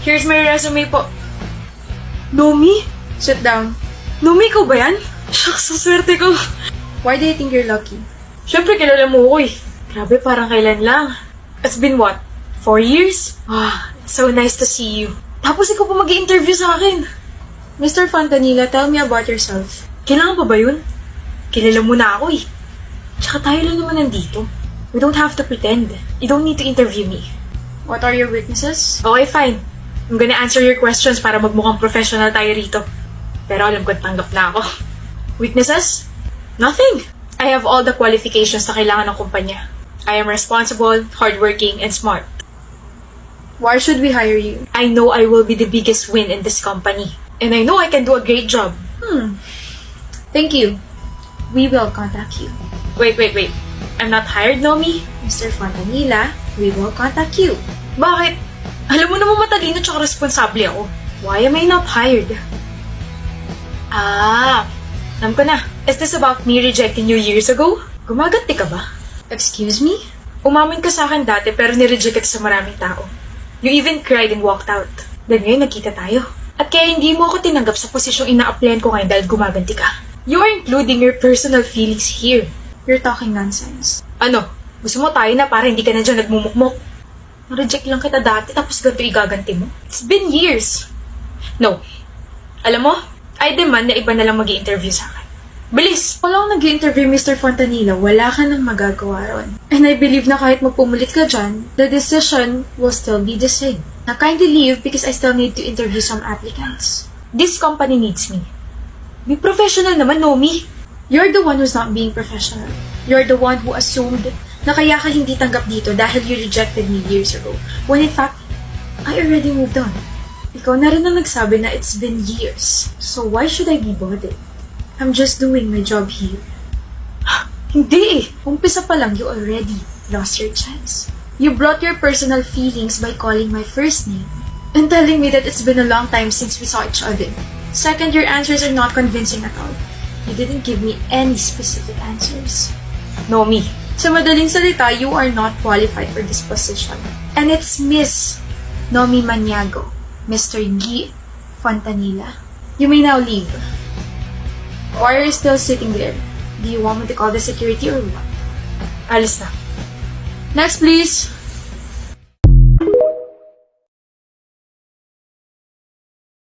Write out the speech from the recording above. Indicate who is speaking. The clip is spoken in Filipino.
Speaker 1: Here's my resume po. Nomi? Sit down. Nomi, ikaw ba yan? Shucks, ang swerte ko. Why do you think you're lucky? Siyempre, kilala mo ko eh. Grabe, parang kailan lang. It's been what? 4 years? It's so nice to see you. Tapos ikaw pa mag-i-interview sa akin. Mr. Fontanilla, tell me about yourself. Kailangan pa ba yun? Kilala mo na ako eh. Tsaka tayo lang naman nandito. We don't have to pretend. You don't need to interview me. What are your weaknesses? Okay, fine. I'm gonna answer your questions para magmukhang professional tayo rito. Pero alam ko tanggap na ako. Weaknesses? Nothing. I have all the qualifications na kailangan ng kumpanya. I am responsible, hardworking, and smart. Why should we hire you? I know I will be the biggest win in this company. And I know I can do a great job. Thank you. We will contact you. Wait. I'm not hired, Nomi? Mr. Fontanilla, we will contact you. Bakit? Alam mo naman matalino tsaka responsable ako. Why am I not hired? Alam ko na. Is this about me rejecting you years ago? Gumaganti ka ba? Excuse me? Umamin ka sa akin dati pero nireject ka sa maraming tao. You even cried and walked out. Then ngayon nagkita tayo. At kaya hindi mo ako tinanggap sa posisyong ina-applyan ko ngayon dahil gumaganti ka. You are including your personal feelings here. You're talking nonsense. Ano? Gusto mo tayo na para hindi ka na dyan nagmumukmok? Na-reject lang kita dati tapos ganito igaganti mo? It's been years. No. Alam mo, I demand na iba na lang mag-i-interview sa akin. Bilis! Walang nag-i-interview, Mr. Fontanilla, wala ka nang magagawa ron. And I believe na kahit magpumulit ka dyan, the decision will still be the same. Now kindly leave because I still need to interview some applicants. This company needs me. Be professional naman, Nomi. You're the one who's not being professional. You're the one who assumed na kaya ka hindi tanggap dito dahil you rejected me years ago. When in fact, I already moved on. Ikaw na rin ang nagsabi na it's been years. So why should I be bothered? I'm just doing my job here. Hindi eh. Umpisa pa lang, you already lost your chance. You brought your personal feelings by calling my first name and telling me that it's been a long time since we saw each other. Second, your answers are not convincing at all. You didn't give me any specific answers. Nomi, sa madaling salita, you are not qualified for this position. And it's Miss Nomi Maniago, Mr. Guy Fontanilla. You may now leave. Why are you still sitting there? Do you want me to call the security or what? Alis na. Next, please.